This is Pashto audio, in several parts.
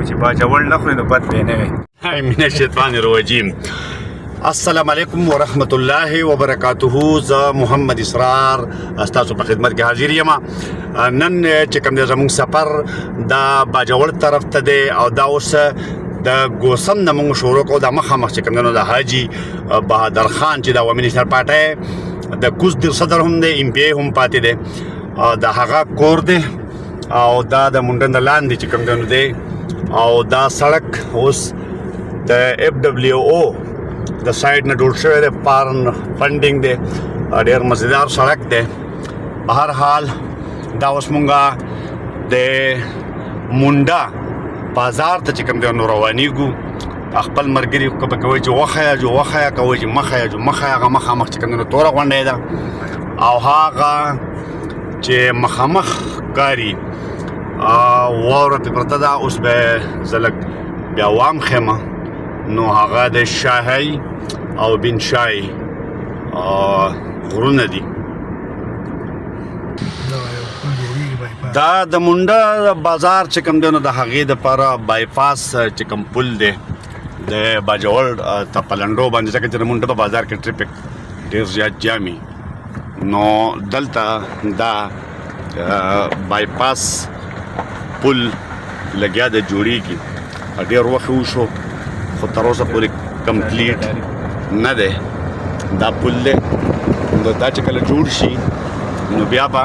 چې باجوړ نه خوري نو بد دی نه وي. من الشیطان الرجیم. السلام علیکم ورحمت الله وبرکاته. زه محمد اسرار ستاسو په خدمت کې حاضر یم. نن چې کوم دی زموږ سفر د باجوړ طرف ته دی او دا اوس د ګوسم نه موږ شروع کوو. د مخامخ چې کوم دی نو د حاجي بهادر خان چې د عوامي نېشنل پارټۍ د کوز د صدر هم دی، ایم پی ای هم پاتې دی، د هغه کور دی او دا د منډن د لاندې چې کوم دی نو دی او دا سړک اوس د اف ډبلیو او د سایډ نه جوړ شوی دی. پارن فنډینګ دی، ډېر مزیدار سړک دی. په هر حال دا اوس مونږه د منډه بازار ته چې کوم دی نو روانېږو. خپل ملګري به کوي چې وښیه کوي چې مخه هغه مخامخ چې کوم دی نو توره غونډۍ ده او هغه چې مخامخ ښکاري واوره پرې پرته ده. اوس به زه لږ بیا وام خیمه نو هغه د شاهی او بن شاهی غرونه دي. دا د منډه بازار چې کوم دی نو د هغې دپاره بایپاس چې کوم پل دی د باجوړ ته په لنډو باندې، ځکه چې د منډه په بازار کې ټریفک ډېر زیات جامي نو دلته دا بایپاس پل لګیا د جوړېږي. ډېر وخت وشو خو تر اوسه پورې کمپلیټ نه دی دا پل دی. نو دا چې کله جوړ شي نو بیا به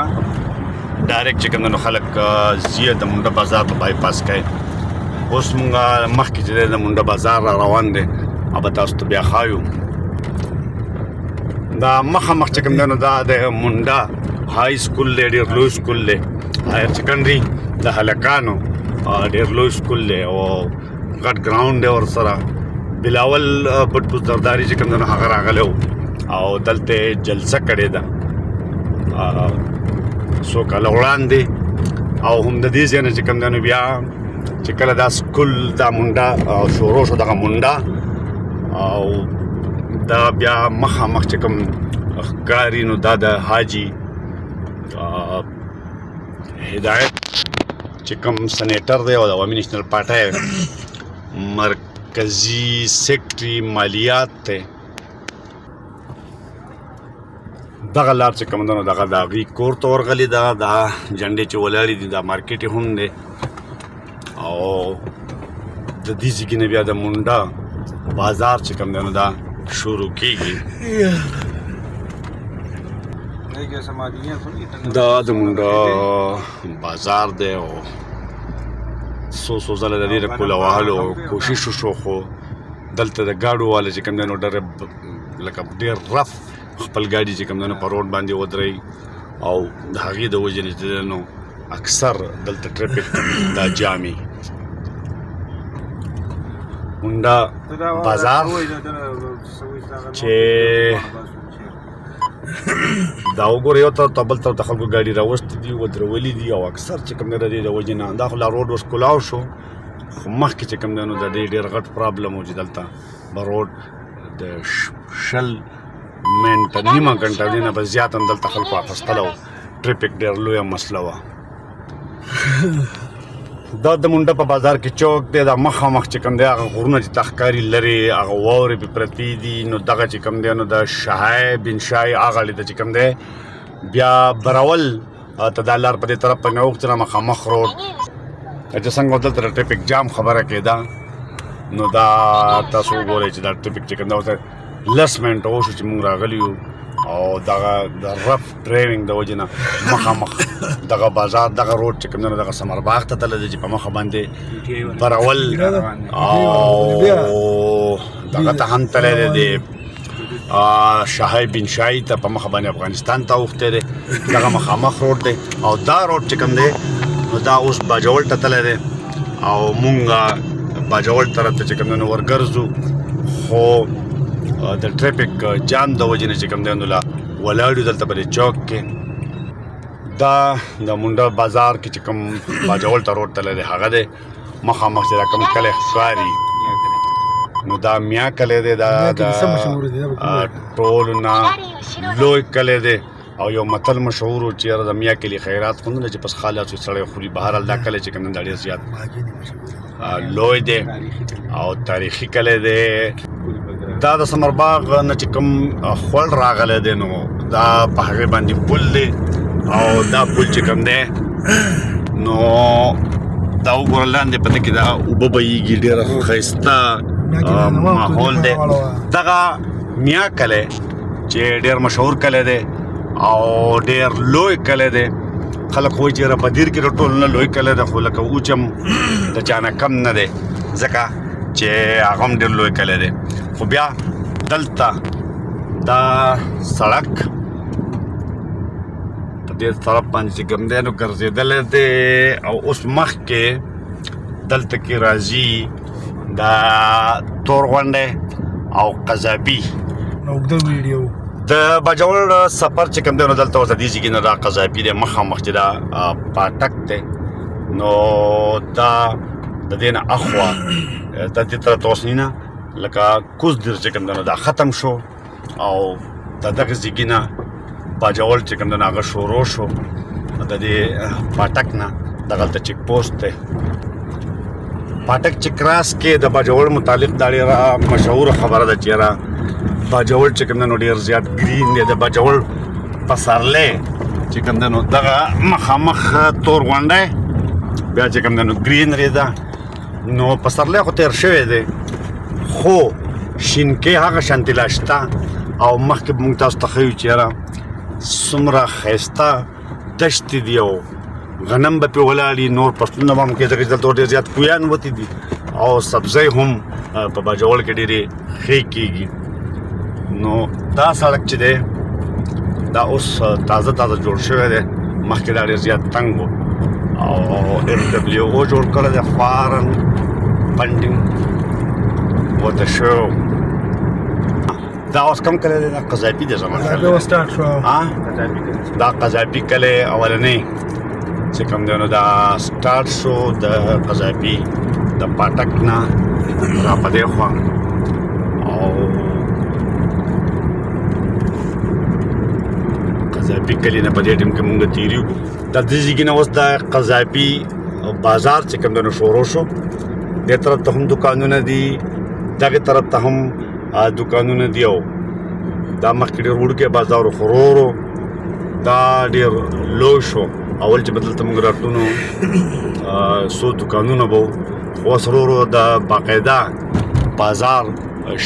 ډایرکټ چې کوم دی نو خلک ځي د منډه بازار په بایپاس کوي. اوس مونږ مخکې چې دی د منډه بازار را روان دی او به تاسو ته بیا ښایو. دا مخامخ چې کوم دی نو دا د منډه های سکول دی، ډېر لوی سکول دی. هایر سیکنډري د هلکانو ډېر لوی سکول دی او غټ ګراوند دی ورسره. بلاول بټو زرداري چې کوم دی نو هغه راغلی و او دلته جلسه کړې ده څو کاله وړاندې او هم د دې ځای نه چې کوم دی نو بیا چې کله دا سکول دا منډه شروع شو دغه منډه او دا بیا مخامخ چې کوم ښکاري نو دا د حاجي هدایت چې کوم سنیټر دی او د عوامي نېشنل پارټۍ مرکزي سیکرټري مالیات دی. دغه لار چې کوم دی نو دغه د هغوی کور ته ورغلې ده. دا جنډې چې ولاړې دي دا مارکیټ یې هم دی او د دې ځای نه بیا د منډه بازار چې کوم دی نو دا شروع کېږي. دا د منډه بازار دی او څو ځله د دې د کوله وهلو کوشش وشو خو دلته د ګاډو والا چې کوم دی نو لکه ډېر رف خپل ګاډي چې کوم دی نو په روډ باندې ودروي او د هغې د وجې نه چې دی نو اکثر دلته ټریفک دا جامي. منډه بازار چې دا وګوره یو طرف ته بل طرف ته خلکو ګاډي راوستې دي ودرولي دي او اکثر چې کوم دی د دې د وجې نه دا خو لا روډ اوس کولاو شو خو مخکې چې کوم دی نو د دې ډېر غټ پرابلم و چې دلته به روډ د 20 منټه نیمه ګنټه دې نه به زیات هم دلته خلکو اخیستله و. ټریفک ډېر لویه مسله وه. دا د منډه په بازار کې چوک دی. دا مخامخ چې کوم دی هغه غرونه چې ته ښکاري لرې هغه واورې پرې پرتې دي نو دغه چې کوم دی نو د شاهی بن شاهی هغه لیده چې کوم دی بیا برول ته دا لار په دې طرف په نوښت نه مخامخ روډ چې څنګه دلته د ټریفک جام خبره کېده نو دا تاسو وګورئ چې دا ټریفک چې کوم دی ورته 10 منټه وشو چې موږ راغلي یو او دغه د رف ډرایوینګ د وجې نه مخامخ دغه بازار دغه روډ چې کوم دی نو دغه ثمر باغ ته تللی دی چې په مخه باندې برول او دغه ته هم تللی دی شاهی بن شاهی ته په مخه باندې افغانستان ته اوښتی دی. دغه مخامخ روډ دی او دا روډ چې کوم دی نو دا اوس باجوړ ته تللی دی او مونږ باجوړ طرف ته چې کوم دی نو ورګرځو خو د ټریفک جام د وجې نه چې کوم دی نو لا ولاړ یو دلته په دې چوک کې. دا د منډه بازار کې چې کوم باجوړ ته روډ تللی دی هغه دی. مخامخ چې دا کوم کلی ښکاري نو دا میا کلی دی. دا ټولو نه لوی کلی دی او یو متل مشهور و چې د میا کلی خیرات خو نه چې پس خالات سړی خوري بهر الله کله چې کوم ډېر زیات لوی دی او تاریخي کلی دی دا د سمرباغ نه چې کوم خوړ راغلی دی نو دا په هغې باندې پل دی او دا پل چې کوم دی نو دا وګوره لاندې په دې کې دا اوبه بهیږي ډېره ښایسته ماحول دی دغه میا کلی چې ډېر مشهور کلی دی او ډېر لوی کلی دی خلک وایي چې یاره په دیر کې د ټول نه لوی کلی دی خو لکه اوچم د چا نه کم نه دی ځکه چې هغه هم ډېر لوی کلی دی خو بیا دلته دا سړک په دې طرف باندې چې کوم دی نو ګرځېدلی دی او اوس مخکې دلته کې راځي دا تور غونډی او قذابي اوږده ویډیو د باجوړ سفر چې کوم دی نو دلته ورته دې ځای کې نه دا قذابي دی مخامخ چې دا پاټک دی نو دا د دې نه اخوا د دې طرف ته اوس نه لکه کوزدر چې کوم دی نو دا ختم شو او د دغه ځای کې نه باجوړ چې کوم دی نو هغه شروع شو د دې پاټک نه دغلته چیک پوسټ دی پاټک چې کراس کې د باجوړ متعلق دا ډېره مشهوره خبره ده چې یاره باجوړ چې کوم دی نو ډېر زیات ګرین دی د باجوړ پسرلی چې کوم دی نو دغه مخامخ تور غونډی بیا چې کوم دی نو ګرینري ده نو پسرلی خو تېر شوی دی خو شینکۍ هغه شانتې لا شته او مخکې به موږ تاسو ته ښیو چې یاره څومره ښایسته دښتې دي او غنم به پرې ولاړ دي نور فصلونه به هم کې ځکه چې دلته ډېر زیات کویان وتي دي او سبزۍ هم په باجوړ کې ډېرې ښې کېږي نو دا سړک چې دی دا اوس تازه جوړ شوی دی مخکې دا ډېر زیات تنګ و او FWO جوړ کړی دی فارن فنډینګ ورته شوی دا اوس کوم کلی دی دا قذابي دی زما خیال دا قذابي کلی اولنی چې کوم دی نو دا سټارټ شو د قذابي د پاټک نه را په دې خوا او قذابي کلی نه په دې ټیم کې مونږ تېري وکړو د دې ځای نه اوس د قذابي بازار چې کوم دی نو شروع شو دې طرف ته هم دوکانونه دي دغې طرف ته هم دوکانونه دي او دا مخکې ډېر وړوکی بازار و خو ورو دا ډېر لوی شو اول چې به دلته موږ راتلو نو څو دوکانونه به وو خو اوس ورو د باقاعده بازار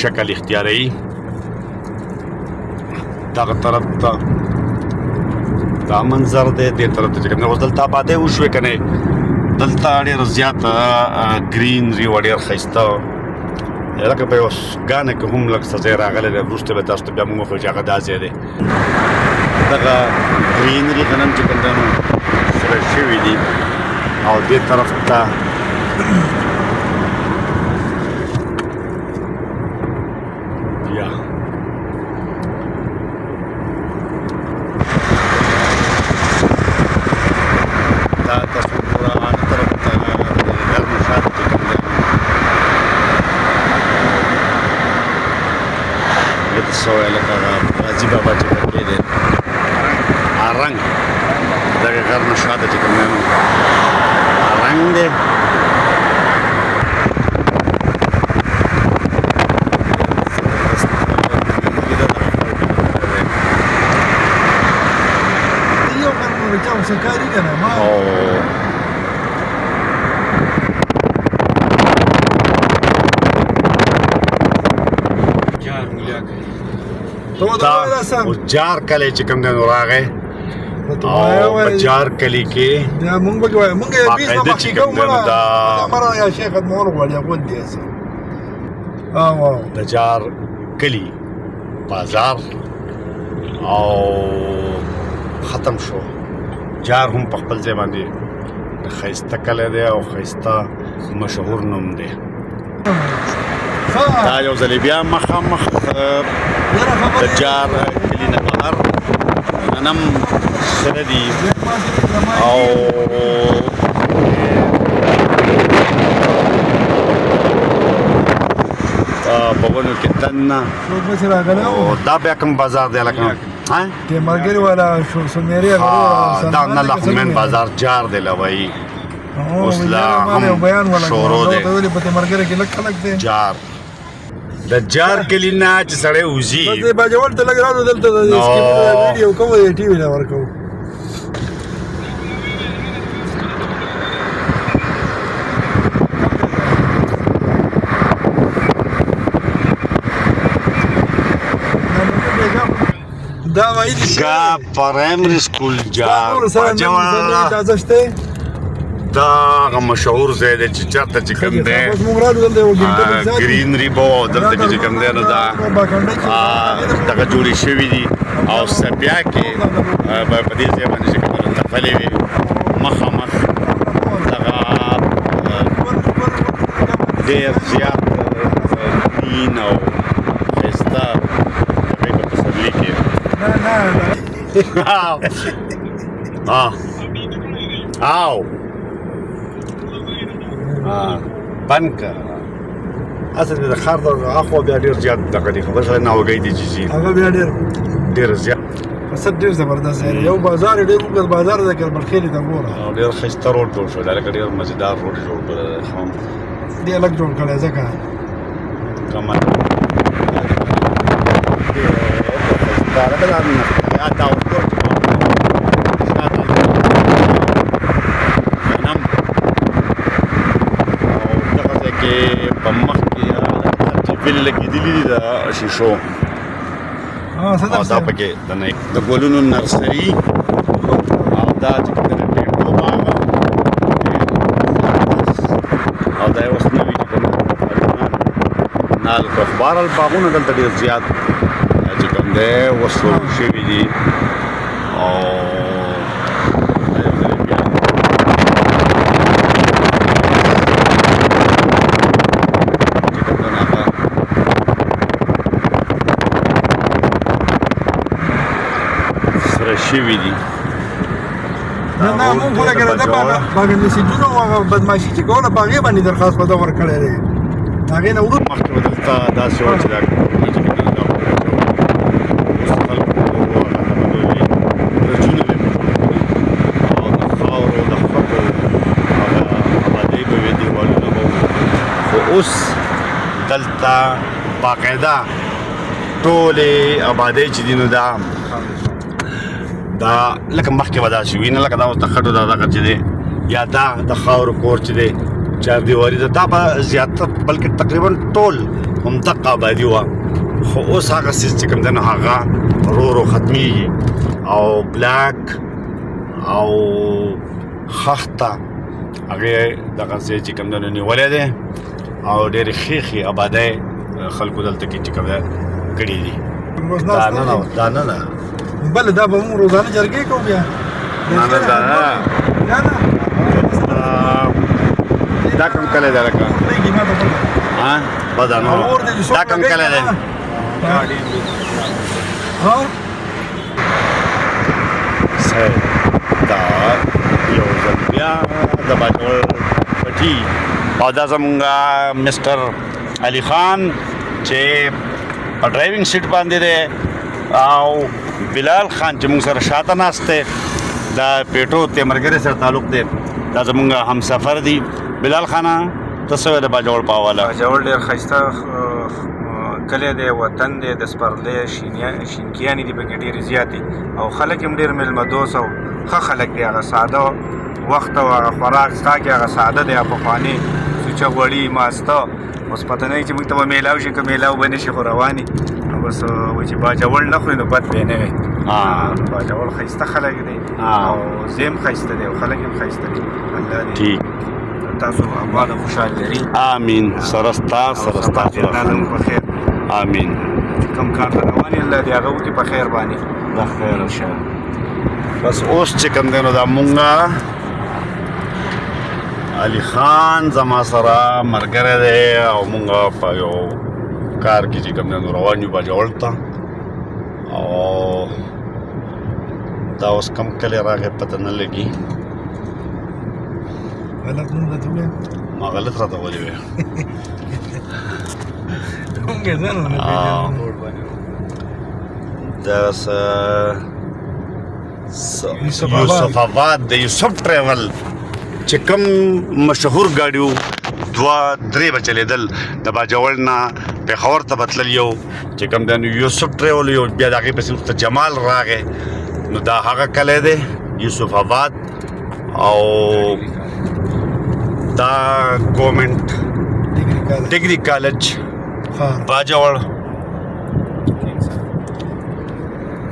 شکل اختیاروي دغه طرف ته دا منظر دی دې طرف ته چې کوم اوس دلته آبادۍ وشوې که نه دلته ډېر زیات ګرینري وه ډېر ښایسته لکه په یو ګانه کې هم لږ څه ځای راغلی دی وروسته به تاسو ته بیا موږ وښیو چې هغه دا ځای دی دغه ګرینري غنم چې کوم دی نو سره شوي دي او دې طرف ته بیا دا تاسو ګوره هغه طرف ته ګرمه شاته چې کوم دی لکه څه وایي لکه غازي بابا چې پکې دی رنګ دغه غر نه شاته چې کوم دی نو رنګ دی دا جار کلی چې کوم دی نو راغی او په جار کلی کې باقاعده چې کوم دی نو دا د جار کلی بازار او ختم شو جار هم په خپل ځای باندې ښایسته کلی دی او ښایسته مشهور نوم دی دا یو ځلې بیا مخامخ د جار کلي نه بهر غنم سره دي او په ونو کې دننه او دا بیا کوم بازار دی لکه ها ته مرګري والا شو سميري دا نه لخمن بازار جار دی لوي اوس لا هم شورو دی ته ویلي په مرګري کې لک خلک دی جار د جار کلینا چې سړی وزي بس دې باجوړ ته لګ راو دلته د ویډیو کوم دی ټي وی لا ورکو دا وایي کا پرایمری سکول جار تازه شته دا هغه مشهور ځای دی چې چېرته چې کوم دی اوس موږ راغلو دلته یو ګرینري بو دلته چې کوم دی نو دا دغه جوړې شوي دي او سپیا کې په دې ځای باندې چې کوم تفلې وي مخامخ دغه ډېر زیات دین او ښایسته هغې په پسرلي کې او بند کړه اصل د ښار د اخوا بیا ډېر زیات دغه دي خبر سره ناوګۍ دي چې ځي هغه بیا ډېر زیات اصل ډېر زبردست دی یو بازار ډېر وګړ بازار د کربلخېلې ته ګوره ډېر ښایسته روډ جوړ شو دا لکه ډېر مزېدار روډ جوړ کړی دی ښه دې الګ جوړ کړی ځکه کمال دا ورکوټ په مخ کې چې ویل لګېدلي دي د شیشو او دا پکې د ګلونو نرسري او دا چې کوم دی ټېټو باغ او دا یو اوس نوي چې کوم نال بهرحال باغونه دلته ډېر زیات چې کوم دی اوس شوي دي او شوي دي نه مونږ خو لکه د باغ میسیجونو هغه بدماشي چې کوله په هغې باندې درخواست په ده ورکړی دی هغې نه وروسته مخکې به دلته داسې وه چې دا رجونه به او د خاورو د خټو هغه آبادۍ به وې دیوالونه به خو اوس دلته باقاعده ټولې آبادۍ چې دي نو دا دا لکه مخکې به داسې وي نه لکه دا اوس د خټو دا دغه چې دی یا دا د خاورو کور چې دی چاردیواري ده دا به زیاتره بلکې تقریبا ټول همدغه آبادي وه خو اوس هغه څیز چې کوم دی نو هغه ورو ورو ختمیږي او بلاک او خښته هغې دغه ځای چې کوم دی نو نیولی دی او ډېرې ښې آبادۍ خلکو دلته کې چې کوم دی کړي دي دا نه ده بله دا به مونږ روزانه جرګې کوو بیا دا کوم کلی دی لکه بده نو دا کوم کلی دی دا یو ځل بیا د باجوړ پټي او دا زمونږ مسټر علي خان چې په ډرایوینګ سیټ باندې دی او بلال خان چې موږ سره شاته ناست دی دا پیټو تیمرګرې سره تعلق دی دا زمونږ همسفر دی بلال خانه ته څه وایې د باجوړ په حواله باجوړ ډېر ښایسته کلی دی وطن دی د سپرلی شینکیانې دي پکې ډېرې زیاتې او خلک هم ډېر میلمهدوست او ښه خلک دی هغه ساده وخت او هغه خوراک ستا کې هغه ساده دی پخواني سوچه غوړي ماسته اوس پته نه وي چې موږ ته به میلاو شي که میلاو به نه شي خو روانې بس وایي چې باجوړ نه خوري نو بد به نه وي باجوړ ښایسته خلک دی او زیم ښایسته دی او خلک هم ښایسته دي الله دې تاسو آباد او خوشحال لري آمین سره ستا سره ستاسو په خیر آمین کوم کار ته روان یې الله دې هغه وکړي په خیر باندې په خیر انشاءالله بس اوس چې کوم دی نو دا مونږه علي خان زما سره ملګری دی او مونږ په یو کار کې چې کوم دی نو روان یو باجوړ ته او دا اوس کوم کلی راغی پته نه لګي غلط نوم راته ووایه ما غلط راته ولې وایه مونږ یې ځان ونه پېژنو یوسف آباد د یوسف ټریول چې کوم مشهور ګاډي وو 2-3 به چلېدل د باجوړ نه پېښور ته به تلل یو چې کوم د یوسف ټریول یو بیا د هغې پسې وروسته جمال راغی نو دا هغه کلی دی یوسف آباد او دا ګورمنټ ډګري کالج باجوړ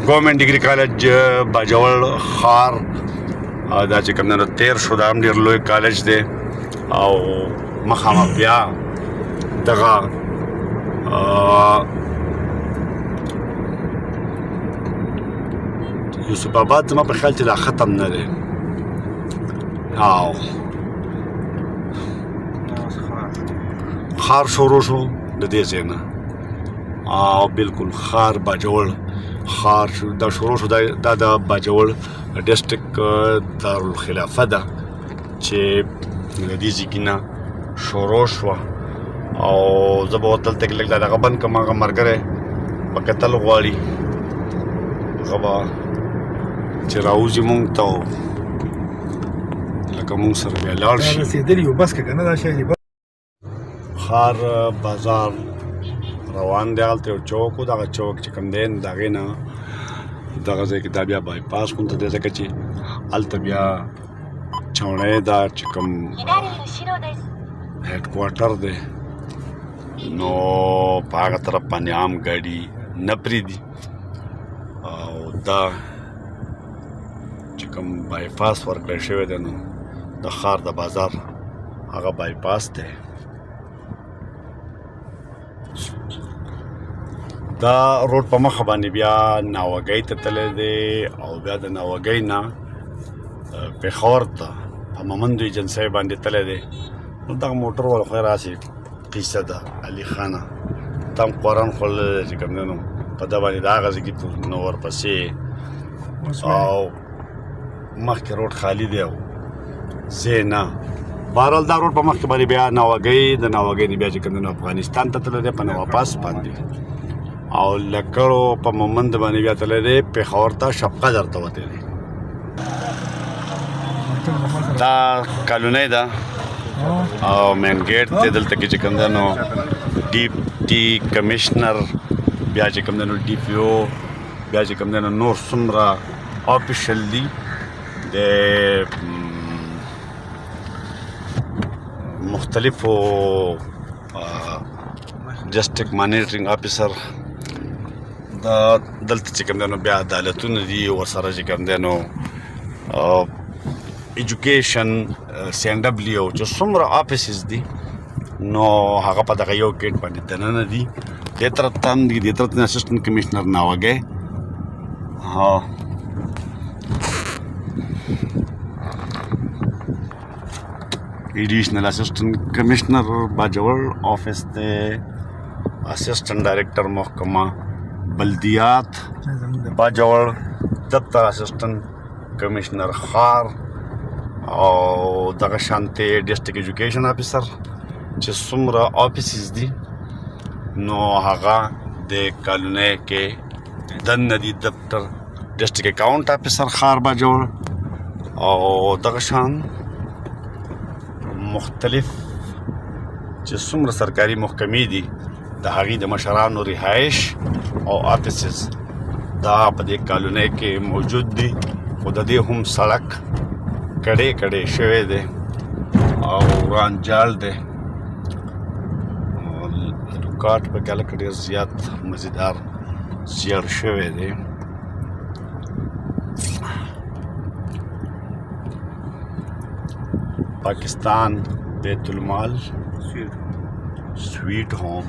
ګورمنټ ډګري کالج باجوړ ښار دا چې کوم نه تیر شو دا هم ډېر لوی کالج دی او مخامخ بیا دغه یوسف آباد زما په خیال چې دا ختم نه دی او خار شروع شو د دې ځای نه او بالکل خار باجوړ خار دا شروع شو دا د باجوړ ډسټرک دارالخلافه ده چې د دې ځای نه شروع شوه او زه به ورته دلته کې لږ دغه بند کړم هغه ملګری به کتل غواړي هغه به چې راوځي مونږ ته لکه مونږ سره بیا لاړ شي رسېدلي یو بس که که نه دا شی خار بازار روان دی هلته یو چوک و دغه چوک چې کوم دی د هغې نه دغه ځای کې دا بیا بایپاس کوم ته دی ځکه چې هلته بیا چوڼۍ ده چې کوم هیډ کوارټر دی نو په هغه طرف باندې عام ګاډي نه پرېږدي او دا چې کوم بایپاس ورکړی شوی دی نو د ښار د بازار هغه بایپاس دی دا روډ په مخه باندې بیا ناوګۍ ته تللی دی او بیا د ناوګۍ نه پېښور ته په مومندو ایجنسۍ باندې تللی دی نو دغه موټر والا خو یې راسې قیصه ده علي خانه تا هم قرآن خوړلی دی چې کوم دی نو په ده باندې د هغه ځای کې نو ورپسې او مخکې روډ خالي دی او ځای نه بهرحال دا روډ په مخکې باندې بیا ناوګۍ د ناوګۍ نه بیا چې کوم دی نو افغانستان ته تللی دی په نواپاس باندې او لکړو په مومند باندې بیا تللی دی پېښور ته شب قدر ته وتی دی دا کالونۍ ده او مین ګیټ دی دلته کې چې کوم دی نو ډیپټي کمیشنر بیا چې کوم دی نو ډي پي او بیا چې کوم دی نو نور څومره آفیشل دي د مختلفو ډسټرک مانیټرینګ آفیسر دا دلته چې کوم دی نو بیا عدالتونه دي ورسره چې کوم دی نو ایجوکیشن سی این ډبلیو چې څومره آفیسز دي نو هغه په دغه یو ګیټ باندې دننه دي دې طرف ته هم دي دې طرف ته اسسټنټ کمیشنر ناوګۍ ایډیشنل اسسټنټ کمیشنر باجوړ آفس دی اسسٹنٹ ڈائریکٹر محکمہ بلدیات باجوړ دفتر اسسٹنٹ کمشنر خار او دغه شانتي ډسټرک ایجوکیشن افیسر چې څومره آفیسز دي نو هغه د کالونۍ کې دننه دي دفتر ډسټرک اکاونټ افیسر خار باجوړ او دغه شان مختلف چې څومره سرکاري محکمې دي د هغې د مشرانو رهایش او آفیسز دا په دې کالونۍ کې موجود دي خو د دې هم سړک کډې کډې شوی دی او ورانجال دی روکاټ په کې هلکه ډېر زیات مزیدار زیړ شوی دی پاکستان بیت المال سویٹ ہوم